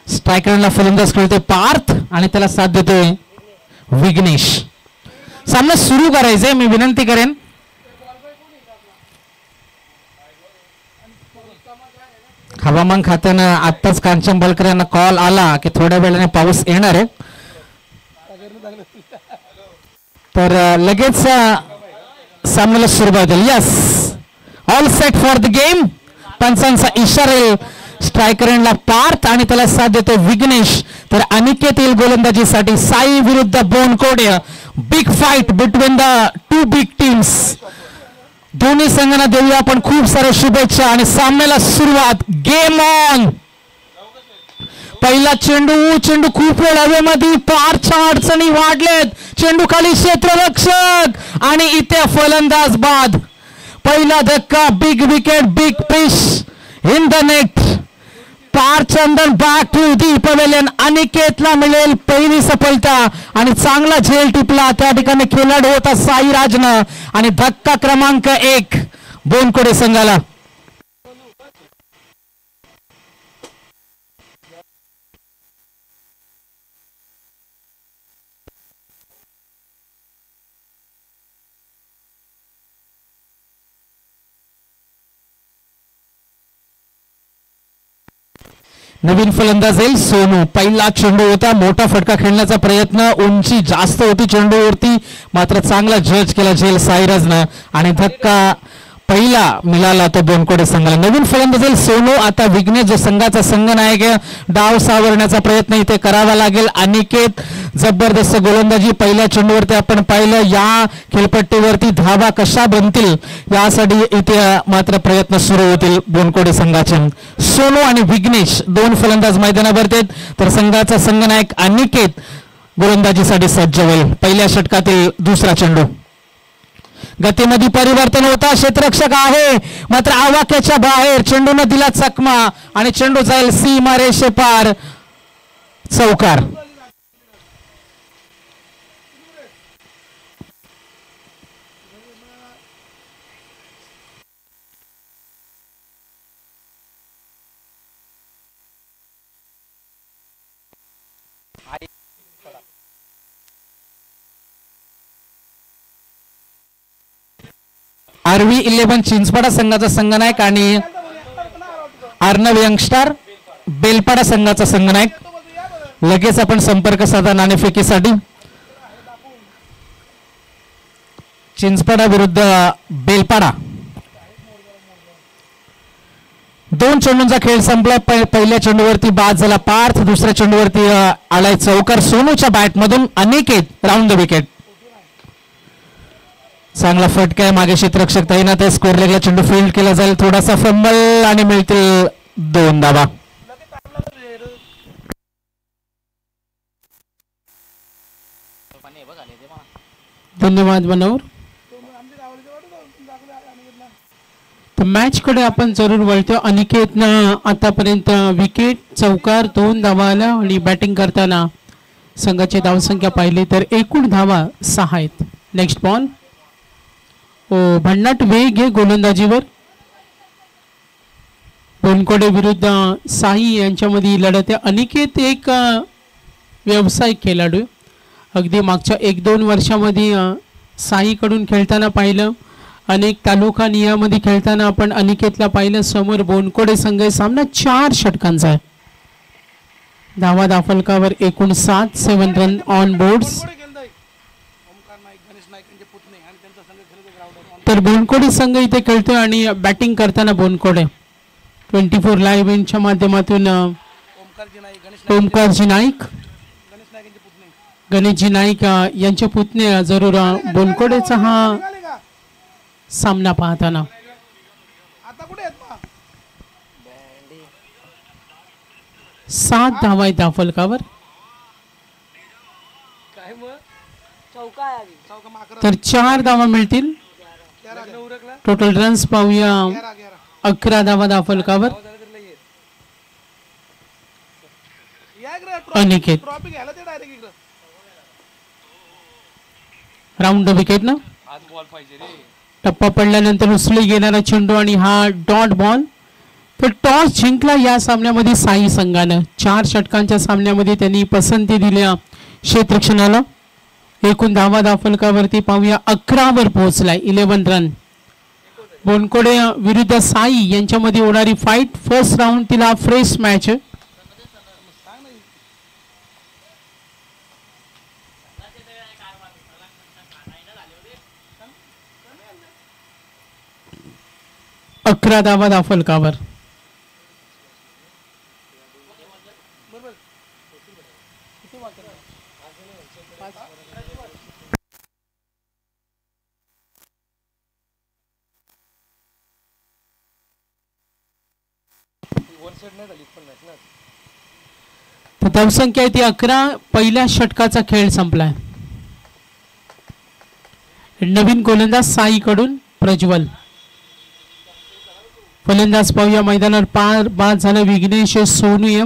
स्ट्रायकरला फलंदाज खेळतोय पार्थ आणि त्याला साथ देतोय विघ्नेश. सामना सुरू करायचंय. मी विनंती करेन हवामान खात्यानं आत्ताच कांचन बलकर यांना कॉल आला की थोड्या वेळाने पाऊस येणार आहे, तर लगेच सामन्याला सुरुवात होईल. Yes, all set for the game. पंचांचा इशारा. स्ट्रायकरला पार्थ आणि त्याला साथ देतो विघ्नेश. तर अनिकेत येईल गोलंदाजीसाठी. साई विरुद्ध Bonkode. Big fight between the two big teams. दोन्ही संघांना देऊया आपण खूप साऱ्या शुभेच्छा आणि सामन्याला सुरुवात. Game on. पहिला चेंडू खूप वेळ हवेमध्ये. पारच्या अडचणी वाढलेत. चेंडू खाली क्षेत्ररक्षक आणि इथे फलंदाज बाद. पहिला धक्का. Big wicket. Big fish in the net. पारचंदन बॅक टू दी पवेलियन. अनिकेतला मिळेल पहिली सफलता आणि चांगला झेल टिपला त्या ठिकाणी खेळाडू होता साईराजनं आणि धक्का क्रमांक 1 बोनकोडे संघाला. नवीन फलंदाज येईल सोनू. पहिला चेंडू होता. मोठा फटका खेळण्याचा प्रयत्न. उंची जास्त होती चेंडूवरती, मात्र चांगला जज केला झेल साईराजनं आणि धक्का पहिला मिळाला तो बोनकोडे संघाला. नवीन फलंदाज येईल सोनू. आता विघ्नेश जो संघाचा संघनायक डाव सावरण्याचा प्रयत्न इथे करावा लागेल. अनिकेत जबरदस्त गोलंदाजी. पहिल्या चेंडूवरती आपण पाहिलं. या खेळपट्टीवरती धावा कशा बनतील यासाठी इथे मात्र प्रयत्न सुरू होतील बोनकोडे संघाचे. सोनू आणि विघ्नेश दोन फलंदाज मैदानावर आहेत, तर संघाचा संघनायक अनिकेत गोलंदाजीसाठी सज्ज होईल. पहिल्या षटकातील दुसरा चेंडू. गतीमध्ये परिवर्तन होता. क्षेत्ररक्षक आहे मात्र आवाक्याच्या बाहेर. चेंडूने दिला चकमा आणि चेंडू जाईल सीमा रेषे पार. चौकार. आरवी 11 चिंचपाडा संघाचा संघनायक आणि अर्णव यंगस्टार बेलपाडा संघाचा संघनायक. लगेच आपण संपर्क साधा नाणेफेकीसाठी. चिंचपाडा विरुद्ध बेलपाडा. दोन चेंडूंचा खेळ संपला. पहिल्या चेंडूवरती बाद झाला पार्थ. दुसऱ्या चेंडूवरती आलाय चौकार सोनूच्या बॅट मधून. Aniket round the wicket. चांगला फटका आहे. मागे क्षेत्ररक्षक तैनात आहे. स्कोर लेगला चेंडू फील्ड केला जाईल. थोडासा फंबल आणि मिळतील 2 धावा. धन्यवाद मनोहर. तर मॅच कडे आपण जरूर वळतो. अनिकेतनं आतापर्यंत विकेट, चौकार, 2 धावा आला आणि बॅटिंग करताना संघाची धावसंख्या पाहिली तर एकूण धावा 6 आहेत. Next ball. भन्नाट वेग आहे गोलंदाजीवर. बोनकोडे विरुद्ध साई यांच्यामध्ये लढत आहे. अनिकेत एक व्यावसायिक खेळाडू. अगदी मागच्या 1-2 वर्षामध्ये साईकडून खेळताना पाहिलं. अनेक तालुका नियामध्ये खेळताना आपण अनिकेतला पाहिलं. समोर बोनकोडे संघ. सामना 4 षटकांचा आहे. धावा दाफलकावर एकूण 7. 7 रन ऑन बोर्ड्स. तर बोनकोडे संघ इथे खेळतोय आणि बॅटिंग करताना बोनकोडे 24 लाईव्ह इव्हेंटच्या माध्यमातून ओमकारजी नाईक, गणेशजी नाईक यांचे पुतणे जरूर बोनकोडेचा हा सामना पाहताना. 7 धावा आहेत दाफलकावर. तर 4 धावा मिळतील. टोटल रन्स पाहूया. 11 धावा दाफलकावर. अनिकेत राऊंड विकेट ना. टप्पा पडल्यानंतर उचलली गेणारा चेंडू आणि हा डॉट बॉल. तर टॉस जिंकला या सामन्यामध्ये साई संघानं. 4 षटकांच्या सामन्यामध्ये त्यांनी पसंती दिल्या क्षेत्ररक्षणाला. एकूण धावा फलकावरती पाहूया 11 वर पोहोचलाय. 11 रन. बोनकोडे विरुद्ध साई यांच्यामध्ये होणारी फाईट. फर्स्ट राऊंड तिला फ्रेश मॅच. अकरा धावा फलकावर. धावसंख्या आहे ती 11. पहिल्या षटकाचा खेळ संपलाय. नवीन गोलंदाज साईकडून प्रज्वल. फलंदाज पाहूया मैदानावर बाद झालं विघ्नेश सोनू.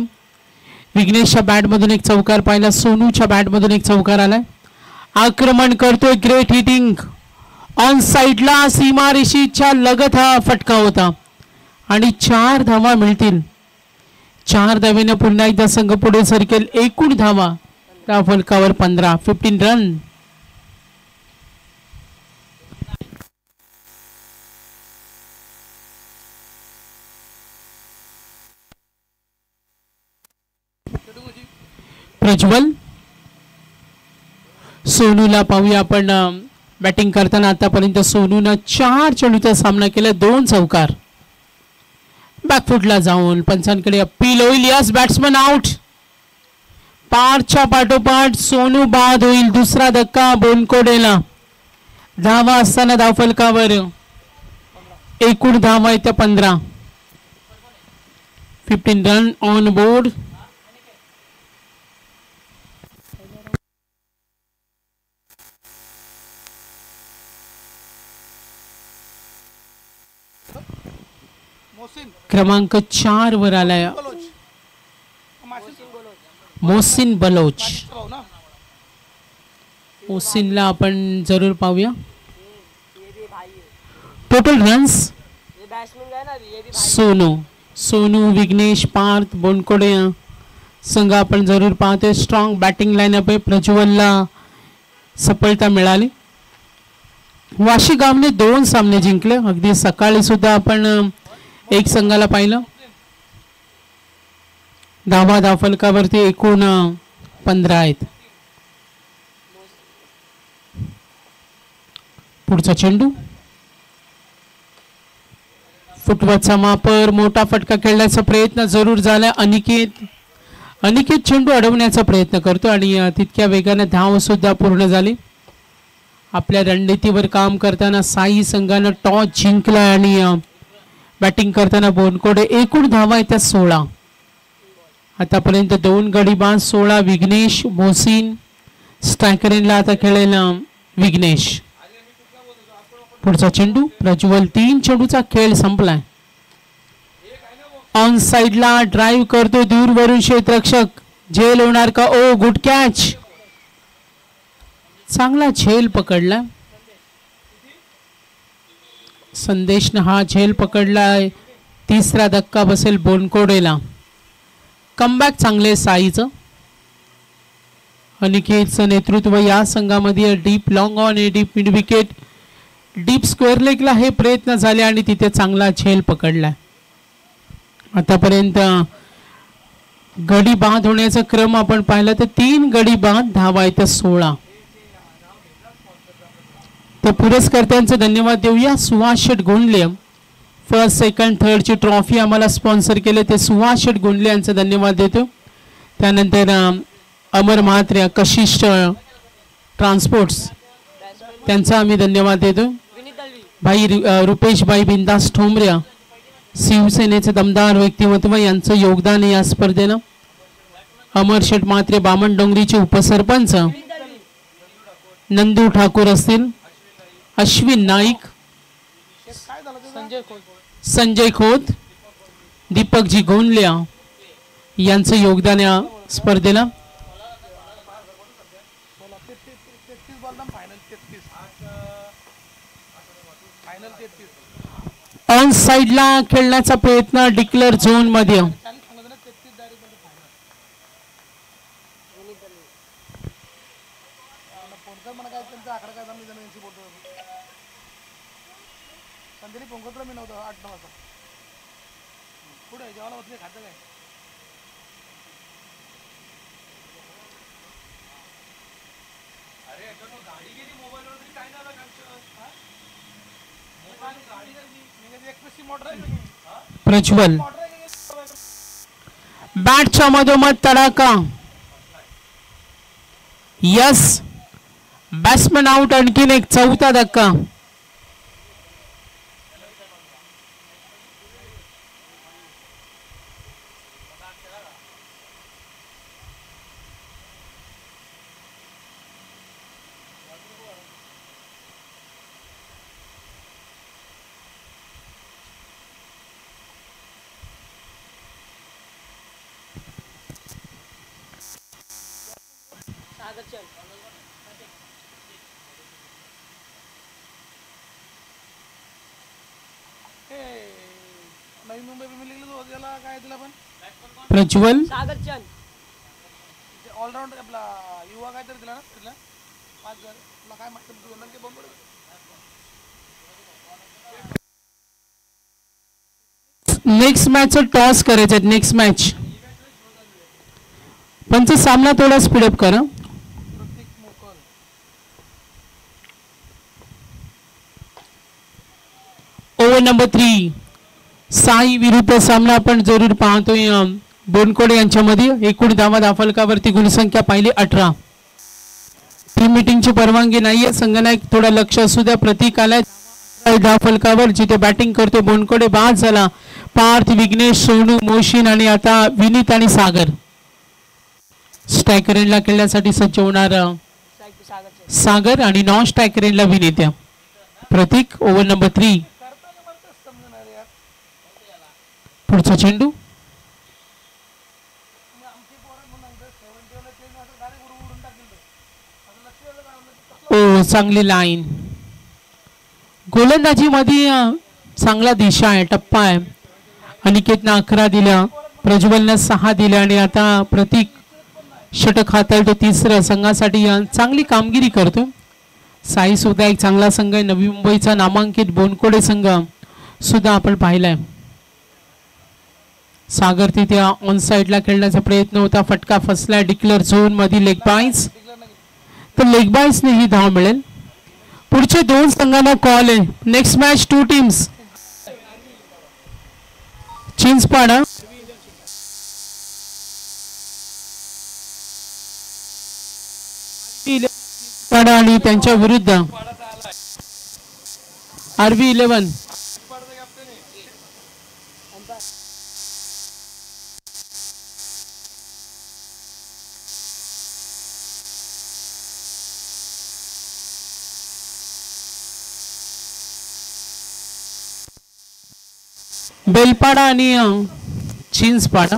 विघ्नेशच्या बॅटमधून एक चौकार पाहिला. सोनूच्या बॅटमधून एक चौकार आलाय. आक्रमण करतोय. ग्रेट हिटिंग ऑन साइडला. सीमारेषेच्या लगत हा फटका होता आणि 4 धावा मिळतील. 4 धावेने पुन्हा एकदा संघ पुढे सरकेल. एकूण धावा त्या फलकावर 15. 15 रन. प्रज्वल. सोनूला पाहूया आपण बॅटिंग करताना. आतापर्यंत सोनूनं 4 चेंडूचा सामना केला. 2 चौकार. बॅकफुटला जाऊन पंचांकडे अपील होईल. Yes, batsman out. पारच्या पाठोपाठ सोनू बाद होईल. दुसरा धक्का बोनकोडेला. धावा असताना धावफलकावर एकूण धावा येत्या 15. 15 रन ऑन बोर्ड. क्रमांक 4 वर आलाय मोहसिन बलोच. मोहसिनला आपण जरूर पाहूया. टोटल रन्स सोनू विघ्नेश पार्थ बोनकोडे संघ आपण जरूर पाहतोय. स्ट्रॉंग बॅटिंग लाईनअप आहे. प्रज्वलला सफलता मिळाली. वाशी गावने 2 सामने जिंकले. अगदी सकाळी सुद्धा आपण एक संघाला पाहिलं. धावा फलकावरती एकूण 15 आहेत. पुढचा चेंडू फुटवरचा मापर. मोठा फटका खेळण्याचा प्रयत्न जरूर झाला. अनिकेत चेंडू अडवण्याचा प्रयत्न करतो आणि तितक्या वेगाने धाव सुद्धा पूर्ण झाली. आपल्या रणनीतीवर काम करताना साई संघानं टॉस जिंकला आणि बॅटिंग करताना बोनकोडे. एकूण धावा येत्या 16. आतापर्यंत 2 गडी बाद. 16 विघ्नेश. मोहसिन. स्ट्रायकरला आता खेळेल विघ्नेश. पुढचा चेंडू प्रज्वल. 3 चेंडूचा खेळ संपलाय. ऑन साइडला ड्राईव्ह करतो. दूरवरून क्षेत्ररक्षक. झेल होणार का? ओ, गुड कॅच. चांगला झेल पकडला. संदेशनं हा झेल पकडलाय. तिसरा धक्का बसेल बोनकोडेला. कमबॅक चांगले साईचं. अनिकेतचं नेतृत्व या संघामध्ये. Deep long on a deep mid wicket. Deep square लेगला हे प्रयत्न झाले आणि तिथे चांगला झेल पकडलाय. आतापर्यंत गडी बाद होण्याचा क्रम आपण पाहिला तर 3 गडी बाद. धावा येत्या 16. तर पुरस्कर्त्यांचे धन्यवाद देऊया. Suhas Sheth गोंडले. First second थर्डची trophy आम्हाला स्पॉन्सर केले ते सुहास शेठ गोंडले यांचा धन्यवाद देतो. त्यानंतर अमर महात्रे कशिष्ट ट्रान्सपोर्ट्स त्यांचा आम्ही धन्यवाद देतो. भाई रुपेश भाई बिंदास ठोंबऱ्या शिवसेनेचे दमदार व्यक्तिमत्व यांचं योगदान या स्पर्धेनं. अमर शेठ म्हात्रे बामण डोंगरीचे उपसरपंच. नंदू ठाकूर असतील. अश्विन नाईक. संजय खोत. दीपकजी गोंडल्या यांचं योगदान या स्पर्धेला. ऑन साइडला खेळण्याचा प्रयत्न डिक्लेअर झोन मध्ये. प्रज्वल बॅटच्या मधोमध तडाका. Yes, batsman out. आणखीन एक चौथा धक्का. प्रज्वल ऑलराऊंड आपला युवा काहीतरी दिला ना तिला 5,000 तुला काय माहिती नेक्स्ट मॅच टॉस करायचं. नेक्स्ट मॅच पंच सामना थोडा स्पीडअप करा. ओव्हर नंबर 3 साई विरुद्ध सामना आपण जरूर पाहतोय बोनकोडे यांच्यामध्ये. एकूण धावा धाफलकावरती गुणसंख्या पाहिली 18. टीम मीटिंगची परवानगी नाहीये. संगनायक थोडा लक्ष असू द्या. प्रतीक आलाय धाफलकावर जिथे बॅटिंग करतो बोनकोडे. बाद झाला. पार्थ, विघ्नेश, सोनू, मोशीन आणि आता विनीत आणि सागर. स्ट्रायकर एंडला खेळण्यासाठी सज्ज होणार सागर आणि नॉन स्ट्रायकर एंडला विनीत. प्रतीक ओव्हर नंबर 3. पुढचा चेंडू. ओ, चांगली लाईन. गोलंदाजी मध्ये चांगला दिशा आहे, टप्पा आहे. अनिकेतनं 11 दिल्या, प्रज्वलनं 6 दिल्या आणि आता प्रतीक षटक हाताळतो. तिसरं संघासाठी चांगली कामगिरी करतो. साई सुद्धा एक चांगला संघ आहे. नवी मुंबईचा नामांकित बोनकोडे संघ सुद्धा आपण पाहिलाय. सागर तिथे ऑन साइडला खेळण्याचा प्रयत्न होता. फटका फसला. डिक्लेअर झोन मध्ये लेग बाईस. तर लेग बाईसने ही धाव मिळेल. पुढचे 2 संघांना कॉल आहे. Next match 2 teams. चिंचपाडा आणि त्यांच्या विरुद्ध RV11. बेलपाडा आणि चिंचपाडा.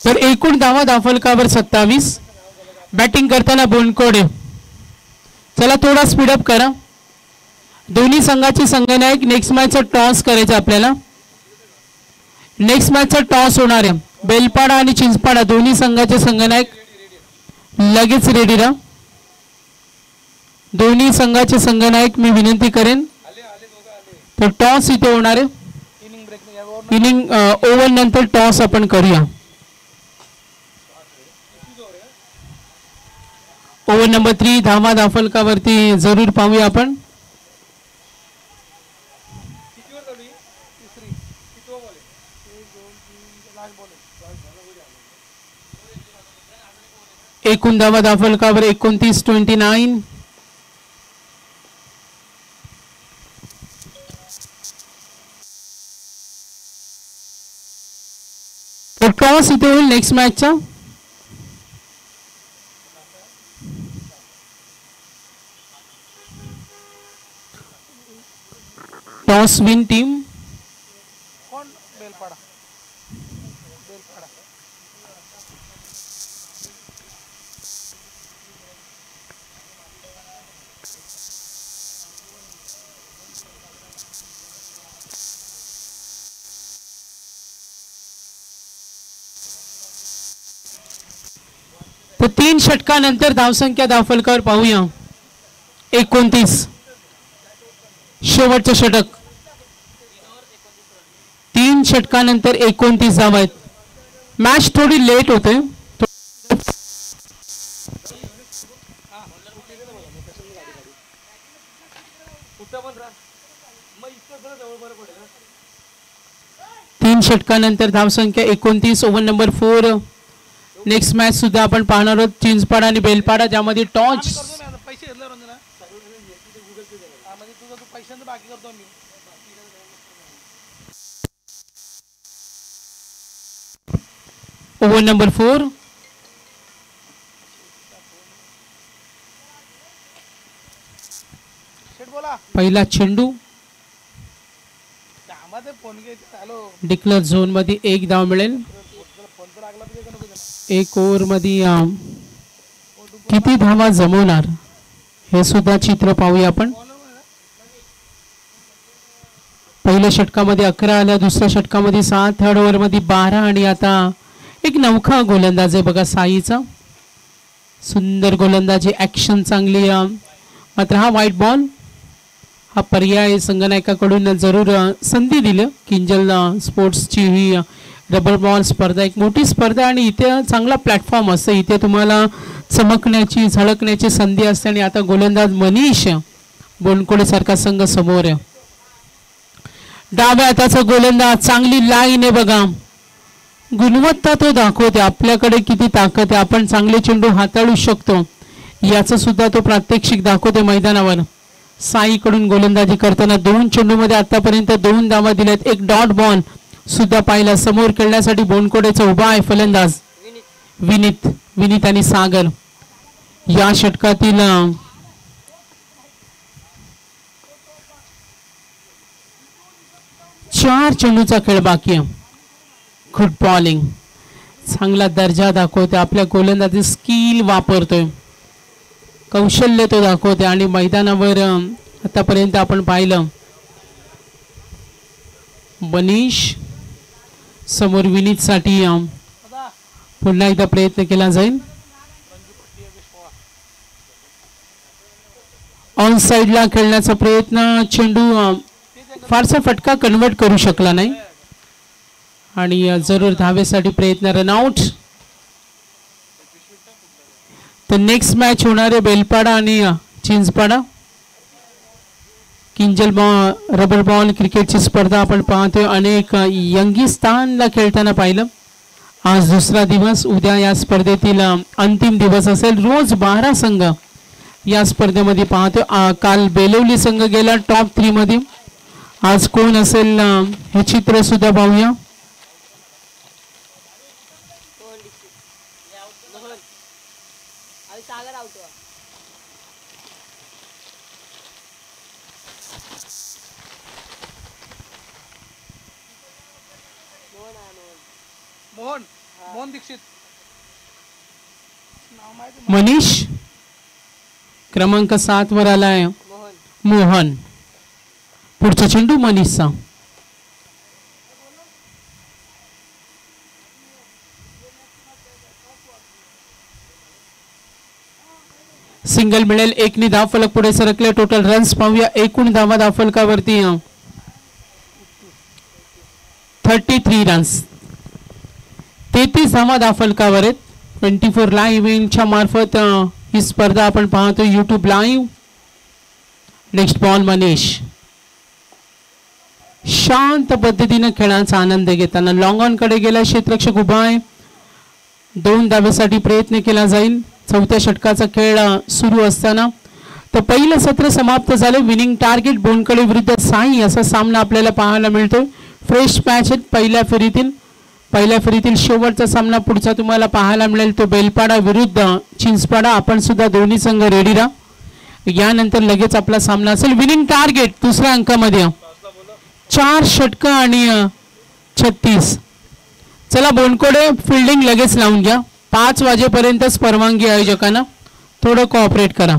तर एकूण धावा धाफलकावर 27. बॅटिंग करताना बोनकोडे. चला थोडा स्पीडअप करा. दोन्ही संघाचे संघनायक नेक्स्ट मॅचचा टॉस करायचा आपल्याला. नेक्स्ट मॅचचा टॉस होणार आहे. बेलपाडा आणि चिंचपाडा दोन्ही संघाचे संघनायक लगेच रेडी राहा. दोन्ही संघाचे संघनायक मी विनंती करेन. तर टॉस इथे होणार आहे. इनिंग ओव्हर नंतर टॉस आपण करूया. ओव्हर नंबर 3 धावा धाफलकावरती जरूर पाहूया आपण. लास्ट बॉल एकूण धावा धावफलकावर 29-29. टॉस इथे होईल नेक्स्ट मॅचचा. Toss win team. कोण बेलपाडा बेलपाडा तर 3 षटकानंतर धावसंख्या धावफलकावर पाहूया. 29. शेवटचं षटक. 3 षटकानंतर 29 धावा आहेत. मॅच थोडी लेट होते. तीन षटकानंतर धावसंख्या 29. Over number 4. नेक्स्ट मॅच सुद्धा आपण पाहणार आहोत. चिंचपाडा आणि बेलपाडा, ज्यामध्ये टॉस. पैसे घेतले रंजना म्हणजे तुझं तू पैशांचं बाकी करतो मी. Over number 4. शेट बोला पहिला चेंडू त्यामध्ये फोन घ्यायचे हॅलो डिक्लेअर झोन मध्ये 1 धाव मिळेल. फोन तर लागला पाहिजे का नको त्याला? 1 ओव्हर मध्ये किती धावा जमवणार हे सुद्धा चित्र पाहूया आपण. पहिल्या षटकामध्ये 11 आल्या, दुसऱ्या षटकामध्ये 7, थर्ड ओव्हर मध्ये 12 आणि आता एक नवखा गोलंदाज आहे बघा साईचा. सुंदर गोलंदाजी, ऍक्शन चांगली. मात्र हा व्हाईट बॉल, हा पर्याय संगनायकाकडून जरूर संधी दिलं. किंजल स्पोर्ट्सची ही रबर बॉल स्पर्धा एक मोठी स्पर्धा आणि इथे चांगला प्लॅटफॉर्म असतं. इथे तुम्हाला चमकण्याची झळकण्याची संधी असते. आणि आता गोलंदाज मनीष बोनकोडे सारखा संघ समोर आहे. डाव्या हाताचा गोलंदाज, चांगली लाईन आहे बघा, गुणवत्ता तो दाखवते आपल्याकडे किती ताकद आहे, आपण चांगले चेंडू हाताळू शकतो याचं सुद्धा तो प्रात्यक्षिक दाखवते मैदानावर. साईकडून गोलंदाजी करताना 2 चेंडूमध्ये आतापर्यंत 2 धावा दिल्यात. एक डॉट बॉल सुद्धा पाहिला. समोर खेळण्यासाठी बोनकोडेचा उभा आहे फलंदाज विनीत आणि सागर. या षटकातील 4 चेंडूचा खेळ बाकी आहे. गुड बॉलिंग, चांगला दर्जा दाखवते. आपल्या गोलंदाजी स्किल वापरतोय, कौशल्य तो दाखवते. आणि मैदानावर आतापर्यंत आपण पाहिलं मनीष समोर विनीतसाठी पुन्हा एकदा प्रयत्न केला जाईल. ऑन साइडला खेळण्याचा प्रयत्न, चेंडू फारसा फटका कन्वर्ट करू शकला नाही आणि जरूर धावेसाठी प्रयत्न. रनआउट. तर नेक्स्ट मॅच होणार आहे बेलपाडा आणि चिंचपाडा. किंजल रबर बॉल क्रिकेटची स्पर्धा आपण पाहतोय. अनेक यंगिस्तानला खेळताना पाहिलं. आज दुसरा दिवस, उद्या या स्पर्धेतील अंतिम दिवस असेल. रोज 12 संघ या स्पर्धेमध्ये पाहतोय. काल बेलवली संघ गेला टॉप 3 मध्ये. आज कोण असेल हे चित्र सुद्धा पाहूया. मोहन दीक्षित मनीष क्रमांक 7 वर आलाय. मोहन. पुढचा चेंडू मनीषचा. सिंगल मिळेल. 1 ने धावफलक पुढे सरकले. टोटल रन्स पाहूया. एकूण धावा धावफलकावरती 33 रन्स. 33 धावा धावफलकावर आहेत. 24 लाईव्ह इव्हेंटच्या मार्फत ही स्पर्धा आपण पाहतो YouTube live. Next ball Manish. शांत पद्धतीने खेळाचा आनंद घेताना लॉंग ऑन कडे गेला क्षेत्ररक्षक उभा आहे. 2 धावेसाठी प्रयत्न केला जाईल. चौथ्या षटकाचा खेळ सुरू असताना तर पहिलं सत्र समाप्त झालं. विनिंग टार्गेट बोनकडे विरुद्ध साई असा सामना आपल्याला पाहायला मिळतो. फ्रेश मॅच आहेत पहिल्या फेरीतील शेवटचा सामना पुढचा तुम्हाला पाहायला मिळेल तो बेलपाडा विरुद्ध चिंचपाडा. आपण सुद्धा दोन्ही संघ रेडी राहा. यानंतर लगेच आपला सामना असेल. विनिंग टार्गेट दुसऱ्या अंकामध्ये 4 षटकं आणि 36. चला बोनकोडे फिल्डिंग लगेच लावून घ्या. 5 वाजेपर्यंतच परवानगी आयोजकांना. थोडं कोऑपरेट करा.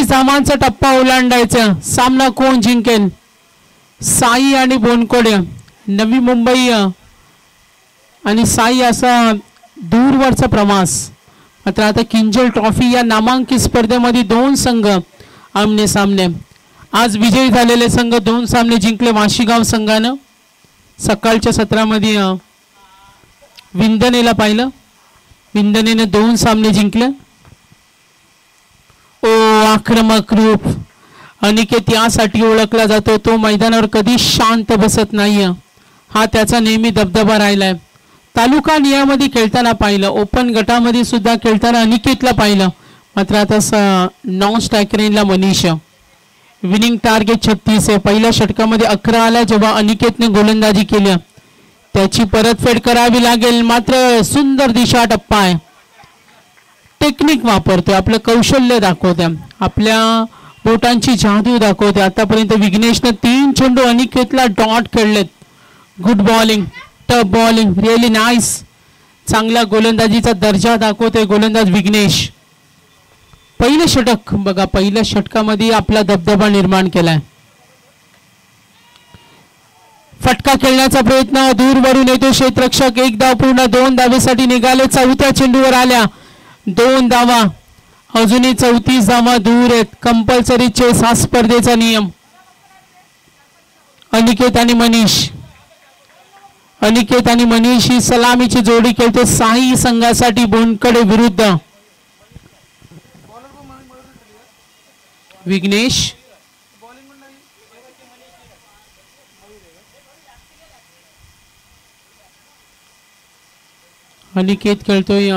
36 धावांचा टप्पा ओलांडायचा. सामना कोण जिंकेल? साई आणि बोनकोडे. नवी मुंबई आणि साई असा दूरवरचा प्रवास. मात्र आता किंजल ट्रॉफी या नामांकित स्पर्धेमध्ये 2 संघ आमने सामने. आज विजयी झालेले संघ 2 सामने जिंकले. वाशीगाव संघानं सकाळच्या सत्रामध्ये विंदनेला पाहिलं. विंदनेने 2 सामने जिंकले. आक्रमक रूप अनिकेत यासाठी ओळखला जातो. तो मैदानावर कधी शांत बसत नाही. हा त्याचा नेहमी दबदबा राहिलाय. तालुका नियामध्ये खेळताना पाहिलं. ओपन गटामध्ये सुद्धा खेळताना अनिकेतला पाहिलं. मात्र आता नॉन स्ट्रायकर रेंजला मनीष. विनिंग टार्गेट 36 आहे. पहिल्या षटकामध्ये 11 आला जेव्हा अनिकेतने गोलंदाजी केली. त्याची परतफेड करावी लागेल. मात्र सुंदर दिशा टप्पा आहे. टेक्निक वापरतोय. आपलं कौशल्य दाखवतोय. आपल्या बोटांची जादू दाखवते. आतापर्यंत विघ्नेशने 3 चेंडू अनिकेतला डॉट खेळलेत. Good bowling, tough bowling, really nice. चांगला गोलंदाजीचा दर्जा दाखवतोय गोलंदाज विघ्नेश. पहिलं षटक बघा. पहिल्या षटकामध्ये आपला दबदबा निर्माण केलाय. फटका खेळण्याचा प्रयत्न दूरवरून येतो. क्षेत्ररक्षक 1 धाव पूर्ण. 2 धावेसाठी निघाले. चौथ्या चेंडूवर आल्या 2 धावा. अजूनही 34 धावा दूर आहेत. कंपल्सरी चेस हा स्पर्धेचा नियम. अनिकेत आणि मनीष. अनिकेत आणि मनीष ही सलामीची जोडी खेळते साई संघासाठी बोनकडे विरुद्ध. विघ्नेश अनिकेत खेळतोय.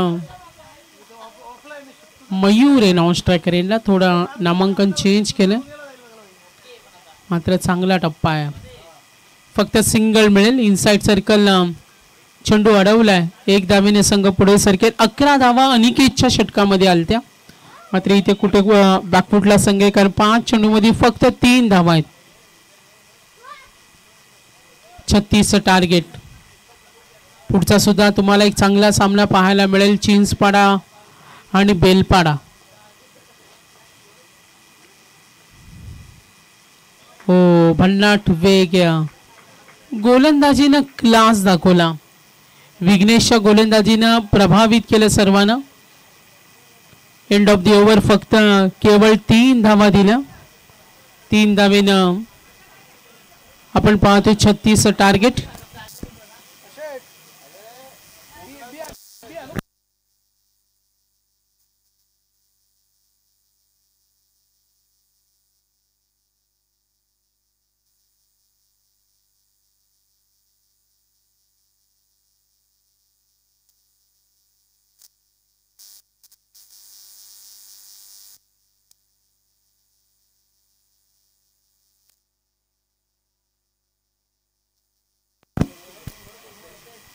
मयूर आहे नॉन स्ट्रायकर यांना. थोडं नामांकन चेंज केलं. मात्र चांगला टप्पा आहे. फक्त सिंगल मिळेल. इनसाइड सर्कल चेंडू अडवलाय. 1 धावेने संघ पुढे सरकेल. 11 धावा अनिकेतच्या षटकामध्ये आलत्या. मात्र इथे कुठे बॅकफुटला संघ आहे कारण 5 चेंडूमध्ये फक्त 3 धावा आहेत. 36 टार्गेट. पुढचा सुद्धा तुम्हाला एक चांगला सामना पाहायला मिळेल. चिंचपाडा आणि बेलपाडा. हो भन्नाट वेग. गोलंदाजीनं क्लास दाखवला. विघ्नेशच्या गोलंदाजीनं प्रभावित केलं सर्वांना. एंड ऑफ द ओव्हर फक्त केवळ 3 धावा दिल्या. 3 धावेनं आपण पाहतो 36 टार्गेट.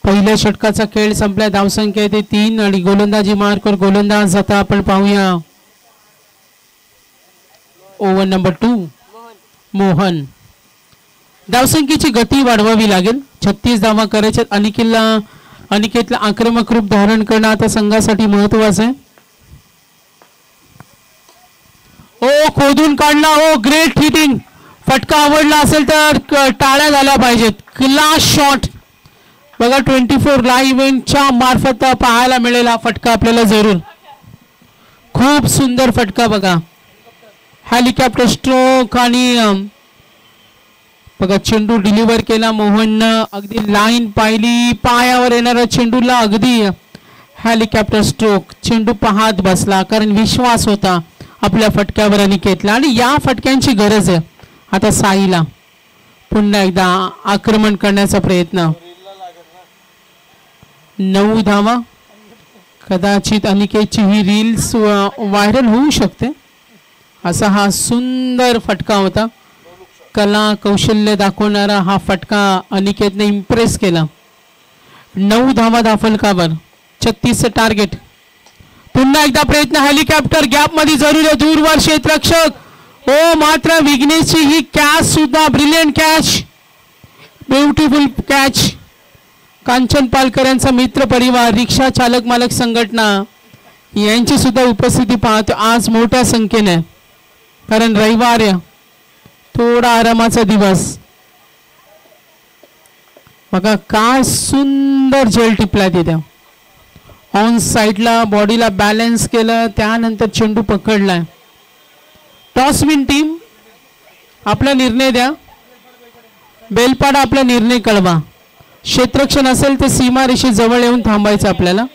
पहिल्या षटकाचा खेळ संपलाय. धावसंख्या येते 3 आणि गोलंदाजी मार्कवर गोलंदाज आता आपण पाहूया. Over number 2 Mohan. धावसंख्येची गती वाढवावी लागेल. 36 धावा करायच्या. अनिकेतला आक्रमक रूप धारण करणं आता संघासाठी महत्वाचं आहे. खोदून काढला. Great hitting. फटका आवडला असेल तर टाळ्या झाल्या पाहिजेत. क्लास शॉट बघा. 24 लाईव्ह इव्हेंटच्या मार्फत पाहायला मिळेल हा फटका आपल्याला जरूर. खूप सुंदर फटका बघा. हेलिकॉप्टर स्ट्रोक आणि बघा चेंडू डिलिव्हर केला मोहननं. अगदी लाईन पाहिली. पायावर येणाऱ्या चेंडूला अगदी हेलिकॉप्टर स्ट्रोक. चेंडू पाहत बसला कारण विश्वास होता आपल्या फटक्यावर अनिकेतला. आणि या फटक्यांची गरज आहे आता साईला. पुन्हा एकदा आक्रमण करण्याचा प्रयत्न. 9 धावा. कदाचित अनिकेतची ही रील्स व्हायरल होऊ शकते. असा हा सुंदर फटका होता. कला कौशल्य दाखवणारा हा फटका अनिकेतने इम्प्रेस केला. 9 धावा दाफलकावर. 36 टार्गेट. पुन्हा एकदा प्रयत्न. हेलिकॉप्टर गॅप मध्ये जरूर आहे. दूरवर क्षेत्ररक्षक. मात्र विघ्नेशची ही कॅच सुद्धा brilliant catch. Beautiful catch. Kanchan Palkar यांचा मित्र परिवार, रिक्षा चालक मालक संघटना यांची सुद्धा उपस्थिती पाहतो आज मोठ्या संख्येने. कारण रविवार थोडा आरामाचा दिवस. बघा काय सुंदर झेल टिपला तिथे. ऑन साईडला बॉडीला बॅलन्स केलं, त्यानंतर चेंडू पकडलाय. टॉस विन टीम आपला निर्णय द्या. बेलपाडा आपला निर्णय कळवा. क्षेत्ररक्षण असेल तर सीमारेषे जवळ येऊन थांबायचं आपल्याला.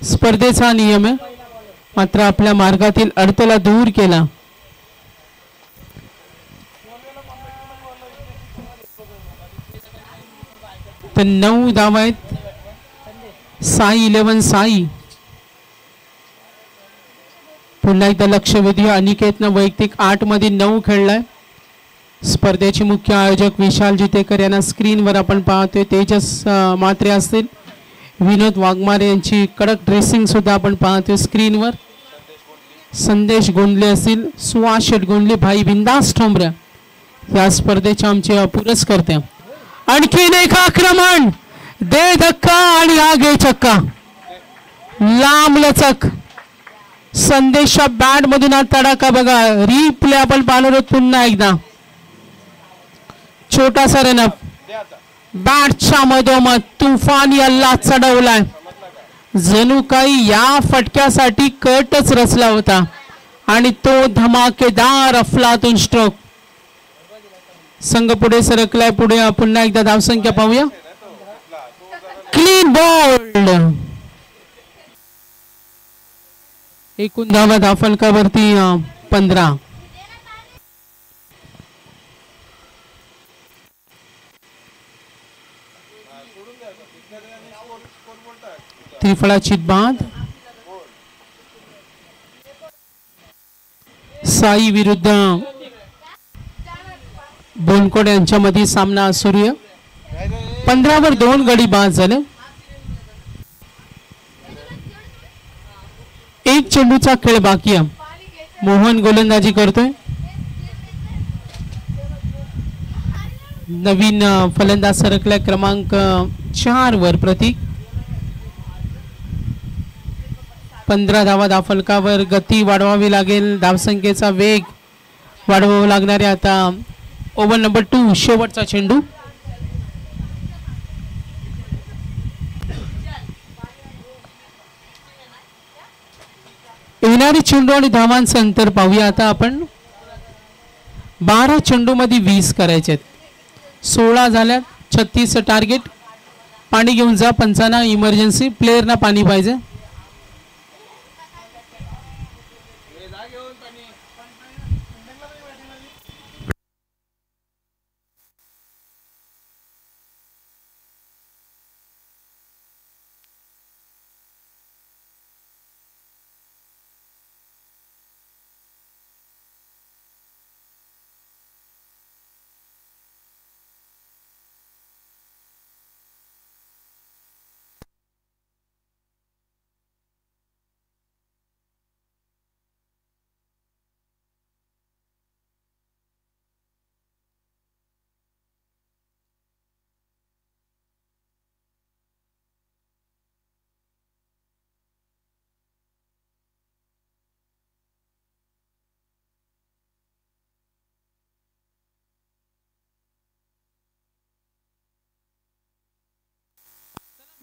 स्पर्धेचा हा नियम आहे. मात्र आपल्या मार्गातील अडथळा दूर केला. तर 9 धावा आहेत. साई 11 साई. पुन्हा एकदा लक्ष वेधूया. अनिकेतनं वैयक्तिक 8 मध्ये 9 खेळलाय. स्पर्धेचे मुख्य आयोजक विशाल जितेकर यांना स्क्रीनवर आपण पाहतोय. तेजस मात्रे असतील, विनोद वाघमारे यांची कडक ड्रेसिंग सुद्धा आपण पाहतोय स्क्रीनवर. संदेश गोंदले असतील, सुहास शेटगोंदले, भाई बिंदास ठोंबऱ्या या स्पर्धेचे आमचे पुरस्कर्ते. आणखीन एक आक्रमण, दे धक्का आणि आगे चक्का. लांब लचक संदेशच्या बॅट मधून हा तडाखा बघा. रिप्ले आपण पाहणार पुन्हा एकदा. छोटासा रनअप, बॅटच्या मधोमध तुफान याला चढवलाय. जणू काही या फटक्यासाठी कटच रचला होता आणि तो धमाकेदार अफलातून स्ट्रोक. संघ पुढे सरकलाय. पुढे पुन्हा एकदा धावसंख्या पाहूया. Clean bowled. एकूण धावा धावफलकावरती 15. त्रिफळाची बाद. साई विरुद्ध बोनकोड यांच्यामध्ये सामना सुरू आहे. 15 वर 2 गडी बाद झाले. एक चेंडूचा खेळ बाकी आहे. मोहन गोलंदाजी करतोय. नवीन फलंदाज सरकलाय क्रमांक 4 वर प्रतीक. 15 धावा धावफलकावर. गती वाढवावी लागेल. धावसंख्येचा वेग वाढवावा लागणारे. आता ओव्हर नंबर 2 शेवटचा चेंडू. येणारी चेंडू आणि धावांचं अंतर पाहूया. आता आपण 12 चेंडू मध्ये 20 करायचे आहेत. 16 झाल्यात. 36 टार्गेट. पाणी घेऊन जा पंचांना. इमर्जन्सी प्लेयरना पाणी पाहिजे.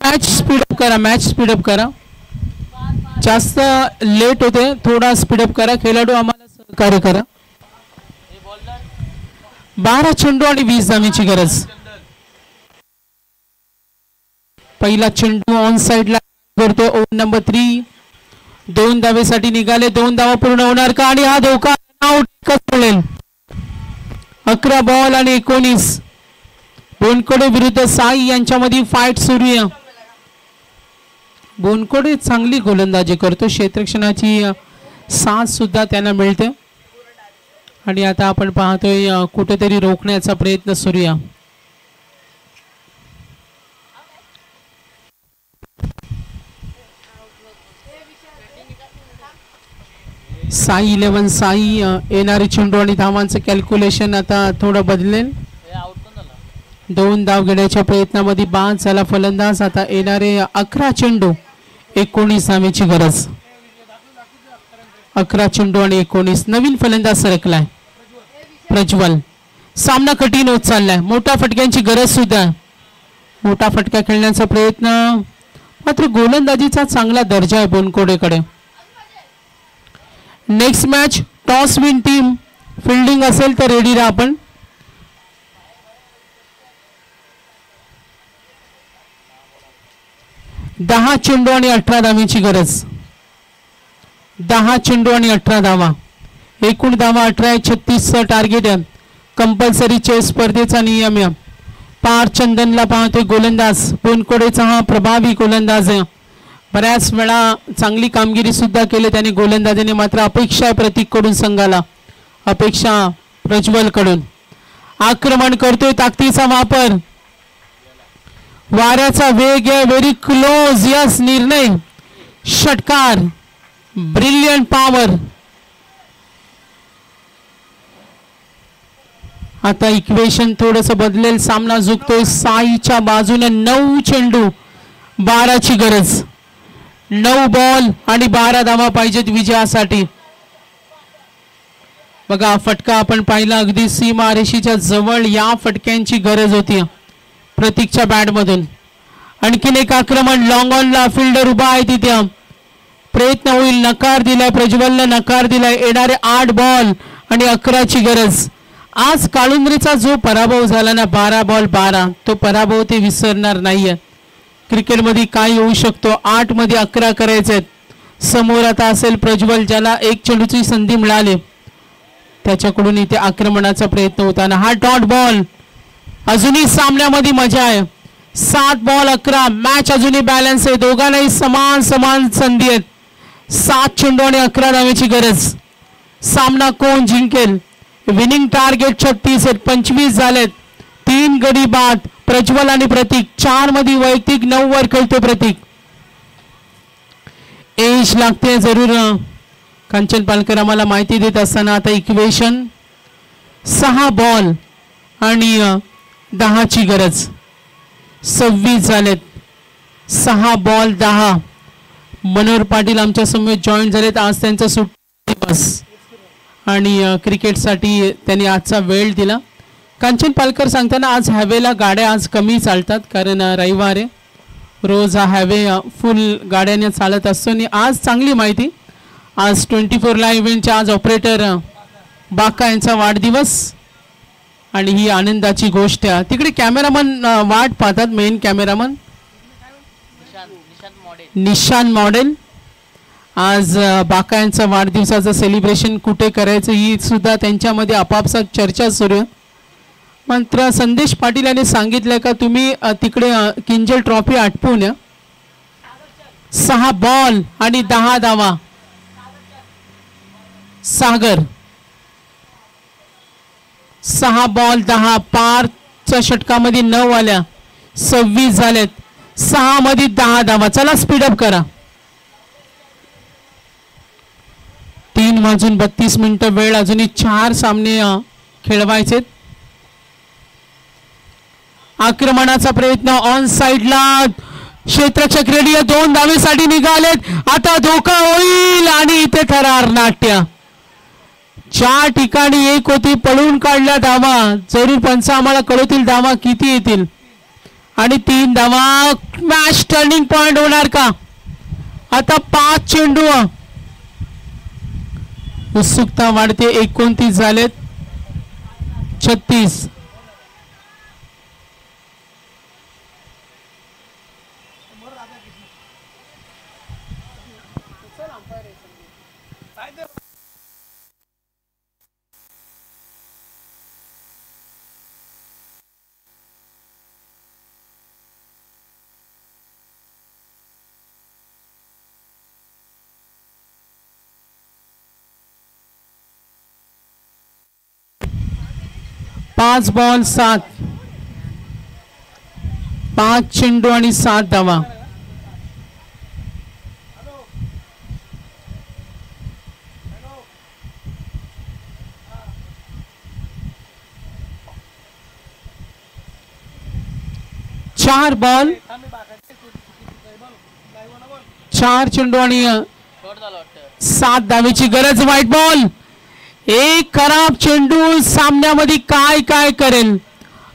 मॅच स्पीडअप करा. मॅच स्पीडअप करा. जास्त लेट होते. थोडा स्पीडअप करा. खेळाडू आम्हाला सहकार्य करा. 12 चेंडू आणि 20 धावांची गरज. पहिला चेंडू ऑन साइडला करतो. Over number 3. 2 धावेसाठी निघाले. 2 धावा पूर्ण होणार का? आणि हा धोका आउट मिळेल. 11 बॉल आणि 19. बोनकोडे विरुद्ध साई यांच्यामध्ये फाईट सुरू आहे. बोनकोडे चांगली गोलंदाजी करतो. क्षेत्ररक्षणाची साथ सुद्धा त्यांना मिळते. आणि आता आपण पाहतोय कुठेतरी रोखण्याचा प्रयत्न सुरू आहे. साई 11 साई. येणारी चेंडू आणि धावांचं कॅल्क्युलेशन आता थोडं बदलेल. 2 धाव घेण्याच्या प्रयत्नामध्ये बाद झाला फलंदाज. आता येणारे 11 चेंडू 19 धावेची गरज. 11 चेंडू आणि 19. नवीन फलंदाज सरकलाय प्रज्वल. सामना कठीण होत चाललाय. मोठ्या फटक्यांची गरज सुद्धा. मोठा फटका खेळण्याचा प्रयत्न, मात्र गोलंदाजीचा चांगला दर्जा आहे बोनकोडेकडे. Next match toss win team. Fielding असेल तर रेडी राहा आपण. 10 चेंडू आणि 18 धावांची गरज. 10 चेंडू आणि 18 धावा. एकूण धावा 18 आहे. 36चं टार्गेट आहे. कंपल्सरी चेस स्पर्धेचा नियम आहे. पार चंदनला पाहतोय गोलंदाज. बोनकोडेचा हा प्रभावी गोलंदाज आहे. बऱ्याच वेळा चांगली कामगिरी सुद्धा केली त्याने गोलंदाजीने. मात्र अपेक्षा आहे प्रतीक कडून संघाला. अपेक्षा प्रज्वल कडून. आक्रमण करतोय. ताकदीचा वापर. वाऱ्याचा वेग आहे. Very close. यस. निर्णय. षटकार. Brilliant power. आता इक्वेशन थोडस बदलेल. सामना झुकतोय साईच्या बाजूने. 9 चेंडू 12ची गरज. 9 बॉल आणि 12 धावा पाहिजेत विजयासाठी. बघा फटका आपण पाहिला अगदी सीमारेषेच्या जवळ. या फटक्यांची गरज होती प्रतीकच्या बॅट मधून. आणखीन एक आक्रमण. लॉंग ऑनला फिल्डर उभा आहे तिथे. प्रयत्न होईल. नकार दिलाय प्रज्वलने. नकार दिलाय. येणारे 8 बॉल आणि 11ची गरज. आज काळुंद्रेचा जो पराभव झाला ना 12 बॉल 12, तो पराभव ते विसरणार नाहीये. क्रिकेटमध्ये काय होऊ शकतो. 8 मध्ये 11 करायचे. समोर आता असेल प्रज्वल ज्याला 1 चेंडूची संधी मिळाली. त्याच्याकडून इथे आक्रमणाचा प्रयत्न होताना. हा डॉट बॉल. अजूनही सामन्यामध्ये मजा आहे. 7 बॉल 11. मॅच अजूनही बॅलन्स आहे. दोघांनाही समान समान संधी आहेत. 7 चेंडू आणि 11 धावेची गरज. सामना कोण जिंकेल. विनिंग टार्गेट 36 आहेत. 25 झालेत. 3 गडी बाद. प्रज्वल आणि प्रतीक. 4 मध्ये वैयक्तिक 9 वर खेळतो प्रतीक. एज लागते जरूर. कांचन पालकर आम्हाला माहिती देत असताना. आता इक्वेशन 6 बॉल आणि 10ची गरज. 26 झालेत. 6 बॉल 10. मनोहर पाटील आमच्या समोर जॉईन झालेत. आज त्यांचा सुट्टी दिवस आणि क्रिकेटसाठी त्यांनी आजचा वेळ दिला. कांचन पालकर सांगताना आज हायवेला गाड्या आज कमी चालतात कारण रविवार आहे. रोज हा हायवे फुल गाड्याने चालत असतो. आणि आज चांगली माहिती. आज 24 लाईव्ह इव्हेंटच्या आज ऑपरेटर बाका यांचा वाढदिवस आणि ही आनंदाची गोष्ट आहे. तिकडे कॅमेरामन वाट पाहतात. मेन कॅमेरामन निशान मॉडेल. आज बाका यांचा वाढदिवसाचं सेलिब्रेशन कुठे करायचं ही सुद्धा त्यांच्यामध्ये आपापसात चर्चा सुरू आहे. मात्र संदेश पाटील यांनी सांगितलं का तुम्ही तिकडे किंजल ट्रॉफी आटपून या. 6 बॉल आणि 10 धावा. सागर 6 बॉल 10. पारच्या षटकामध्ये 9 आल्या. 26 झालेत. 6 मध्ये 10 धावा. चला स्पीडअप करा. 3 वाजून 32 मिनिटं वेळ. अजूनही 4 सामने खेळवायचे. आक्रमणाचा प्रयत्न ऑन साइडला. क्षेत्ररक्षक रेडी 2 धावेसाठी निघालेत. आता धोका होईल आणि इथे थरार नाट्य. 4 ठिकाणी 1 होती. पळून काढल्या धावा. जरूर पंच आम्हाला कळवतील धावा किती येतील. आणि 3 धावा. मॅच टर्निंग पॉइंट होणार का. आता 5 चेंडू. उत्सुकता वाढते. 29 झालेत. 36. पाच बॉल 7. 5 चेंडू आणि 7 धावा. चार बॉल 4 चेंडू आणि 7 धावेची गरज. White ball. एक खराब चेंडू सामन्यामध्ये काय काय करेल.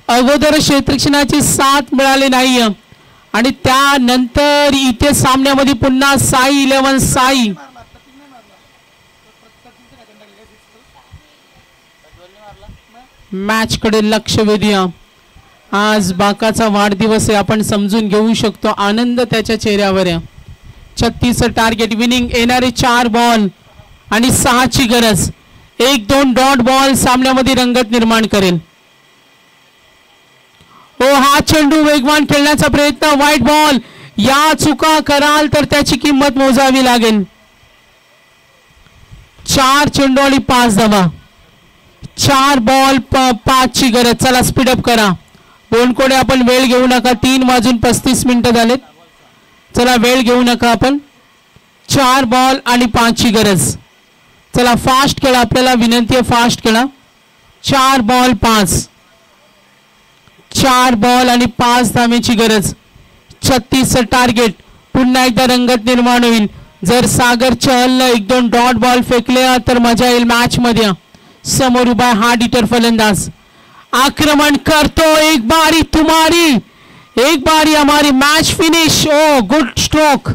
अगोदर क्षेत्ररक्षणाची साथ मिळाली नाही आणि त्यानंतर इथे सामन्यामध्ये पुन्हा साई 11 साई. मॅच कडे लक्ष वेधूया. आज बाकाचा वाढदिवस आहे, आपण समजून घेऊ शकतो. आनंद त्याच्या चेहऱ्यावर आहे. 36 टार्गेट. विनिंग येणारे 4 बॉल आणि 6 ची गरज. 1-2 डॉट बॉल सामन्यामध्ये रंगत निर्माण करेल. हा चेंडू वेगवान खेळण्याचा प्रयत्न. White ball. या चुका कराल तर त्याची किंमत मोजावी लागेल. 4 चेंडू आणि 5 धावा. 4 बॉल 5 ची गरज. चला स्पीडअप करा. बोनकोडे आपण वेळ घेऊ नका. 3:35 झालेत. चला वेळ घेऊ नका आपण. 4 बॉल आणि 5 ची गरज. चला फास्ट खेळा. आपल्याला विनंती आहे फास्ट खेळा. 4 बॉल 5. 4 बॉल आणि 5 धावेची गरज. 36 टार्गेट. पुन्हा एकदा रंगत निर्माण होईल. जर सागर चहलनं 1-2 डॉट बॉल फेकले तर मजा येईल मॅच मध्ये. समोर उभा हा डिटर फलंदाज. आक्रमण करतो. एक बारी तुम्हारी, एक बारी हमारी. Match finish. Oh good stroke.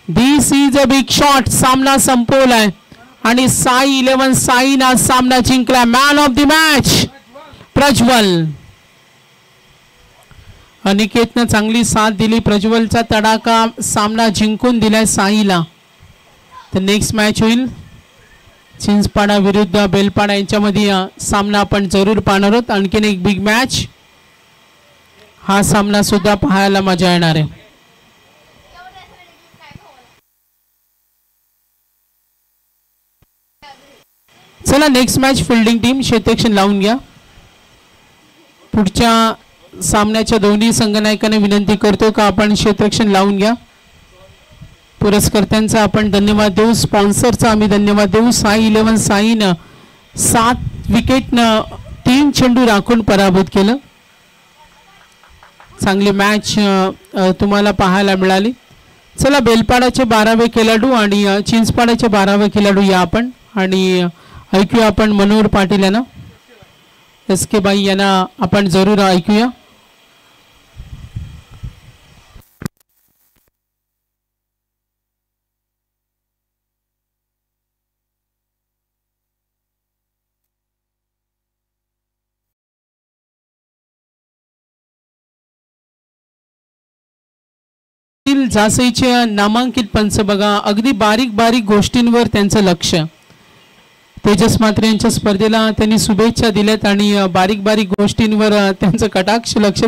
This is a big shot. सामना संपवलाय आणि साई 11 साईनं सामना जिंकला. Man of the match Prajwal. अनिकेतनं चांगली साथ दिली. प्रज्वलचा तडाखा सामना जिंकून दिलाय साईला. तर नेक्स्ट मॅच होईल चिंचपाडा विरुद्ध बेलपाडा यांच्यामध्ये. सामना आपण जरूर पाहणार आहोत. आणखीन एक बिग मॅच. हा सामना सुद्धा पाहायला मजा येणार आहे. चला नेक्स्ट मॅच फिल्डिंग टीम क्षेत्ररक्षण लावून घ्या. पुढच्या सामन्याच्या दोन्ही संघनायकांना विनंती करतो का आपण क्षेत्ररक्षण लावून घ्या. पुरस्कर्त्यांचा आपण धन्यवाद देऊ. स्पॉन्सरचा आम्ही धन्यवाद देऊ. साई 11 साईनं 7 विकेटनं 3 चेंडू राखून पराभूत केलं. चांगली मॅच तुम्हाला पाहायला मिळाली. चला बेलपाडाचे 12वे खेळाडू आणि चिंचपाडाचे 12वे खेळाडू या आपण आणि ऐकूया आपण मनोहर पाटील यांना. SK बाई यांना आपण जरूर ऐकूया. जासईचे नामांकित पंच बघा. अगदी बारीक बारीक गोष्टींवर त्यांचं लक्ष. तेजस मात्रे यांच्या स्पर्धेला त्यांनी शुभेच्छा दिल्यात आणि बारीक बारीक गोष्टींवर त्यांचं कटाक्ष लक्ष